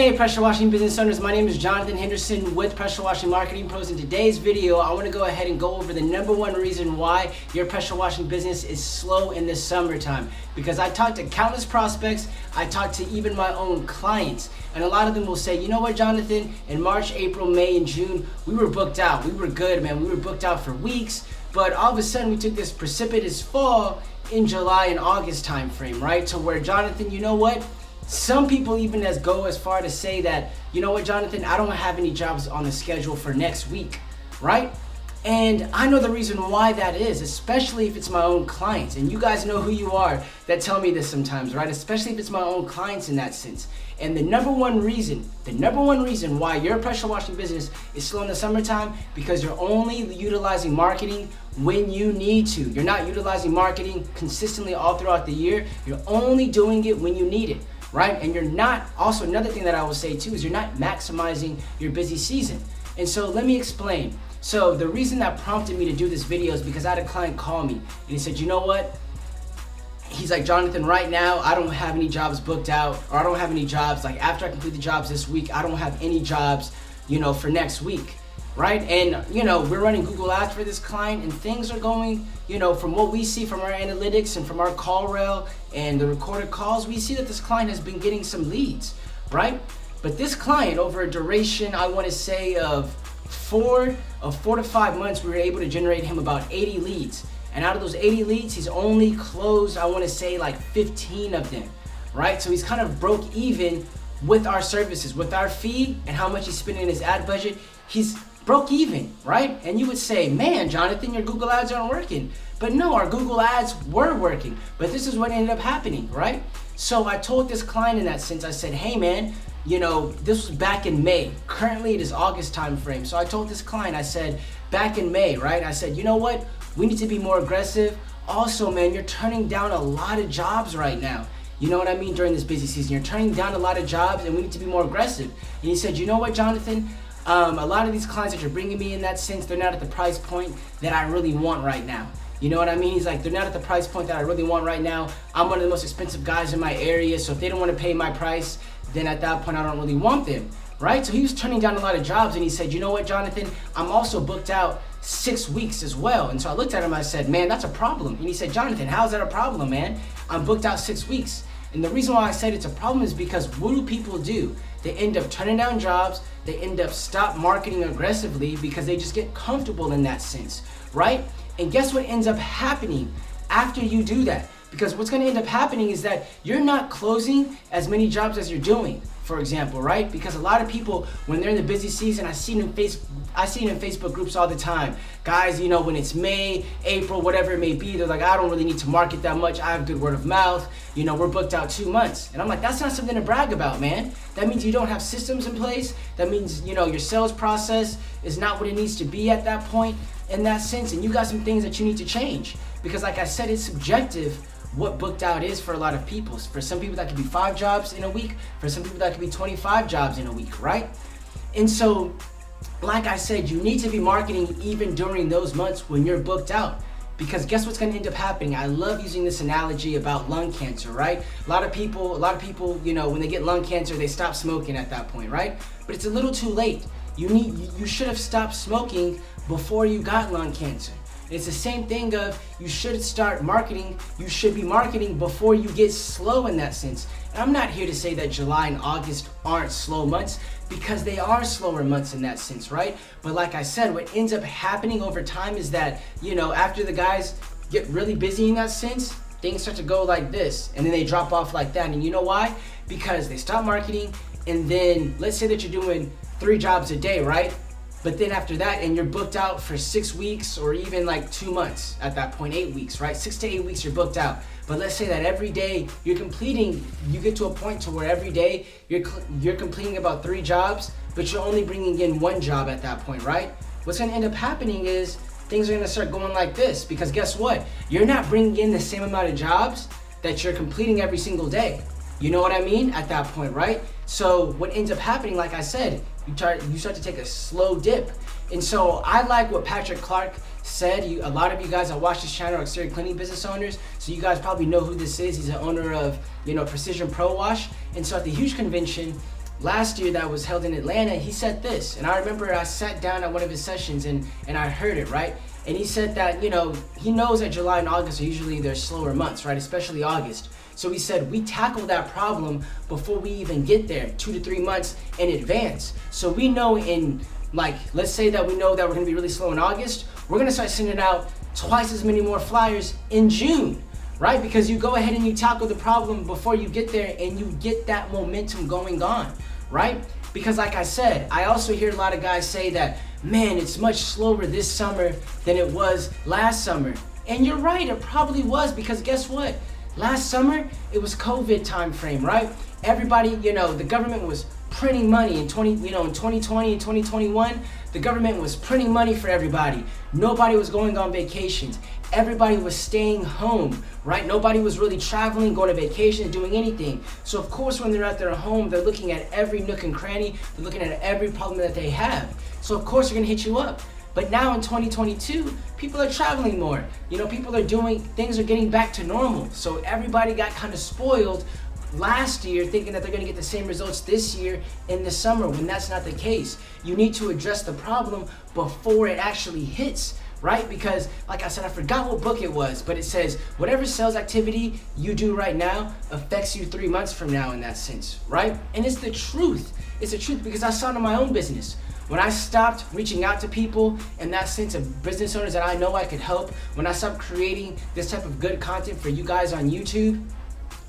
Hey pressure washing business owners, my name is Jonathan Henderson with Pressure Washing Marketing Pros. In today's video, I want to go ahead and go over the number one reason why your pressure washing business is slow in the summertime. Because I talked to countless prospects, I talked to even my own clients, and a lot of them will say, you know what, Jonathan, in March, April, May, and June, we were booked out. We were good, man. We were booked out for weeks, but all of a sudden we took this precipitous fall in July and August time frame, right? To where, Jonathan, you know what? Some people even go as far to say that, you know what, Jonathan, I don't have any jobs on the schedule for next week, right? And I know the reason why that is, especially if it's my own clients. And you guys know who you are that tell me this sometimes, right? Especially if it's my own clients in that sense. And the number one reason why your pressure washing business is slow in the summertime, because you're only utilizing marketing when you need to. You're not utilizing marketing consistently all throughout the year. You're only doing it when you need it. Right? And you're not, also another thing that I will say too, is you're not maximizing your busy season. And so let me explain. So the reason that prompted me to do this video is because I had a client call me and he said, you know what? He's like, Jonathan, right now, I don't have any jobs booked out, or I don't have any jobs, like after I complete the jobs this week, I don't have any jobs, for next week. Right? And, we're running Google Ads for this client and things are going, from what we see from our analytics and from our call rail and the recorded calls, we see that this client has been getting some leads, right? But this client, over a duration, I want to say of 4 to 5 months, we were able to generate him about 80 leads. And out of those 80 leads, he's only closed, I want to say like 15 of them, right? So he's kind of broke even with our services, with our fee and how much he's spending in his ad budget. He's broke even, right? And you would say, man, Jonathan, your Google ads aren't working. But no, our Google ads were working. But this is what ended up happening, right? So I told this client in that sense, I said, hey man, this was back in May. Currently it is August time frame. So I told this client, I said, back in May, right? I said, you know what? We need to be more aggressive. Also, man, you're turning down a lot of jobs right now. You know what I mean? During this busy season, you're turning down a lot of jobs and we need to be more aggressive. And he said, you know what, Jonathan? A lot of these clients that you're bringing me in that sense, they're not at the price point that I really want right now. You know what I mean? He's like, they're not at the price point that I really want right now. I'm one of the most expensive guys in my area, so if they don't want to pay my price, then at that point I don't really want them, right? So he was turning down a lot of jobs and he said, you know what, Jonathan, I'm also booked out 6 weeks as well. And so I looked at him, I said, man, that's a problem. And he said, Jonathan, how's that a problem, man? I'm booked out 6 weeks. And the reason why I said it's a problem is because what do people do? They end up turning down jobs, they end up stop marketing aggressively because they just get comfortable in that sense, right? And guess what ends up happening after you do that? Because what's gonna end up happening is that you're not closing as many jobs as you're doing, for example, right? Because a lot of people, when they're in the busy season, I see it in Facebook groups all the time. Guys, when it's May, April, whatever it may be, they're like, I don't really need to market that much. I have good word of mouth. We're booked out 2 months. And I'm like, that's not something to brag about, man. That means you don't have systems in place. That means, your sales process is not what it needs to be at that point in that sense. And you got some things that you need to change. Because like I said, it's subjective what booked out is for a lot of people. For some people that could be 5 jobs in a week. For some people that could be 25 jobs in a week, right? And so, like I said, you need to be marketing even during those months when you're booked out. Because guess what's going to end up happening? I love using this analogy about lung cancer, right? A lot of people, when they get lung cancer, they stop smoking at that point, right? But it's a little too late. You should have stopped smoking before you got lung cancer. It's the same thing of you should start marketing, you should be marketing before you get slow in that sense. And I'm not here to say that July and August aren't slow months, because they are slower months in that sense, right? But like I said, what ends up happening over time is that, after the guys get really busy in that sense, things start to go like this, and then they drop off like that. And you know why? Because they stop marketing, and then let's say that you're doing 3 jobs a day, right? But then after that, and you're booked out for 6 weeks or even like 2 months at that point, 8 weeks, right? 6 to 8 weeks you're booked out. But let's say that every day you get to a point to where every day you're completing about 3 jobs, but you're only bringing in 1 job at that point, right? What's gonna end up happening is things are gonna start going like this, because guess what? You're not bringing in the same amount of jobs that you're completing every single day. You know what I mean? At that point, right? So what ends up happening, like I said, you start to take a slow dip. And so I like what Patrick Clark said. A lot of you guys that watch this channel are exterior cleaning business owners, so you guys probably know who this is. He's the owner of Precision Pro Wash. And so at the Huge Convention, last year that was held in Atlanta, he said this, and I remember I sat down at one of his sessions and I heard it, right? And he said that, you know, he knows that July and August are usually their slower months, right? Especially August. So he said, we tackle that problem before we even get there, 2 to 3 months in advance. So we know in, like, let's say that we know that we're gonna be really slow in August, we're gonna start sending out twice as many more flyers in June, right? Because you go ahead and you tackle the problem before you get there and you get that momentum going on, right? Because like I said, I also hear a lot of guys say that, man, it's much slower this summer than it was last summer. And you're right, it probably was, because guess what? Last summer, it was COVID time frame, right? Everybody, you know, the government was printing money in 2020 and 2021, the government was printing money for everybody. Nobody was going on vacations. Everybody was staying home, right? Nobody was really traveling, going to vacation, doing anything. So of course, when they're at their home, they're looking at every nook and cranny. They're looking at every problem that they have. So of course, they're gonna hit you up. But now in 2022, people are traveling more. You know, people are doing, things are getting back to normal. So everybody got kind of spoiled last year thinking that they're gonna get the same results this year in the summer, when that's not the case. You need to address the problem before it actually hits, right? Because like I said, I forgot what book it was, but it says whatever sales activity you do right now affects you 3 months from now, in that sense, right? And it's the truth. It's the truth, because I saw it in my own business. When I stopped reaching out to people in that sense of business owners that I know I could help, when I stopped creating this type of good content for you guys on YouTube,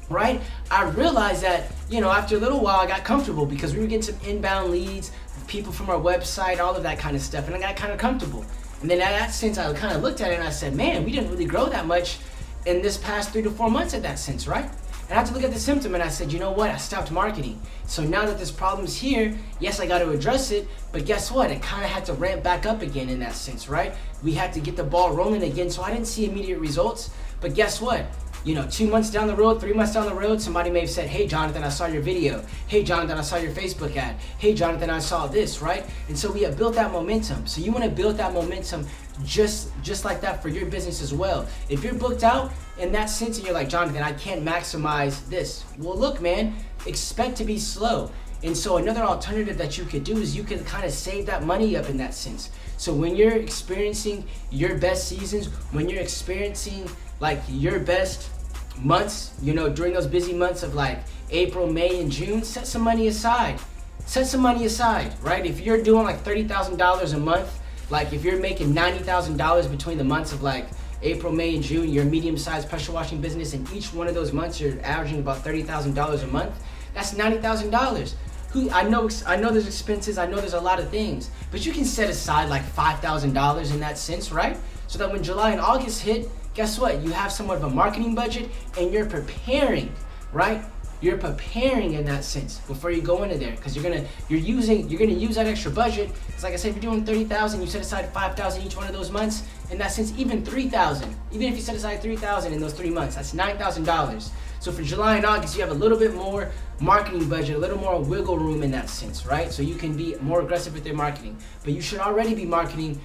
right? I realized that, you know, after a little while I got comfortable, because we were getting some inbound leads, people from our website, all of that kind of stuff, and I got kind of comfortable. And then in that sense, I kind of looked at it and I said, man, we didn't really grow that much in this past 3 to 4 months in that sense, right? And I had to look at the symptom and I said, you know what? I stopped marketing. So now that this problem's here, yes, I got to address it, but guess what? It kind of had to ramp back up again in that sense, right? We had to get the ball rolling again. So I didn't see immediate results, but guess what? You know, 2 months down the road, 3 months down the road, somebody may have said, hey, Jonathan, I saw your video. Hey, Jonathan, I saw your Facebook ad. Hey, Jonathan, I saw this, right? And so we have built that momentum. So you want to build that momentum just like that for your business as well. If you're booked out in that sense and you're like, Jonathan, I can't maximize this. Well, look, man, expect to be slow. And so another alternative that you could do is you can kind of save that money up in that sense. So when you're experiencing your best seasons, when you're experiencing like your best months, you know, during those busy months of like April, May, and June, set some money aside. Set some money aside, right? If you're doing like $30,000 a month, like if you're making $90,000 between the months of like April, May, and June, you're a medium-sized pressure washing business, and each one of those months you're averaging about $30,000 a month, that's $90,000. I know there's expenses, I know there's a lot of things, but you can set aside like $5,000 in that sense, right? So that when July and August hit, guess what? You have somewhat of a marketing budget and you're preparing, right? You're preparing in that sense before you go into there, because you're gonna use that extra budget. It's like I said, if you're doing 30,000, you set aside 5,000 each one of those months. In that sense, even 3,000, even if you set aside 3,000 in those 3 months, that's $9,000. So for July and August, you have a little bit more marketing budget, a little more wiggle room in that sense, right? So you can be more aggressive with your marketing, but you should already be marketing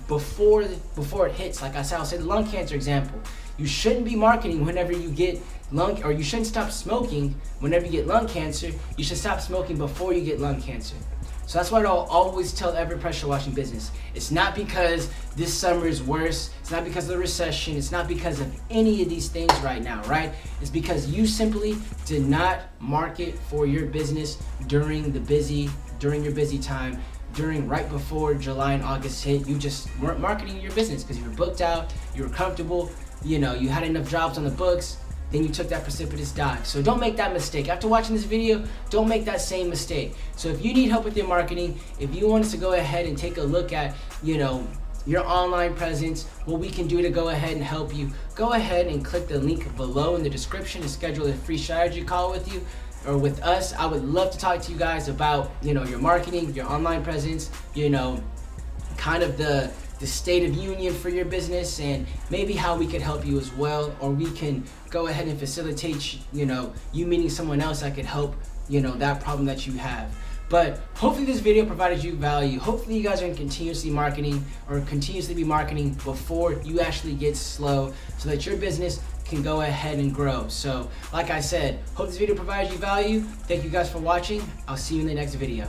before it hits. Like I said, I'll say the lung cancer example. You shouldn't be marketing whenever you get you shouldn't stop smoking whenever you get lung cancer. You should stop smoking before you get lung cancer. So that's what I'll always tell every pressure washing business. It's not because this summer is worse. It's not because of the recession. It's not because of any of these things right now, right? It's because you simply did not market for your business during your busy time, right before July and August hit. You just weren't marketing your business because you were booked out, you were comfortable, you know, you had enough jobs on the books. Then you took that precipitous dive. So don't make that mistake. After watching this video, don't make that same mistake. So if you need help with your marketing, if you want us to go ahead and take a look at, you know, your online presence, what we can do to go ahead and help you, go ahead and click the link below in the description to schedule a free strategy call with you or with us. I would love to talk to you guys about, you know, your marketing, your online presence, you know, kind of the state of union for your business, and maybe how we could help you as well, or we can go ahead and facilitate, you know, you meeting someone else that could help, you know, that problem that you have. But hopefully this video provided you value. Hopefully you guys are continuously marketing or continuously be marketing before you actually get slow, so that your business can go ahead and grow. So like I said, hope this video provides you value. Thank you guys for watching. I'll see you in the next video.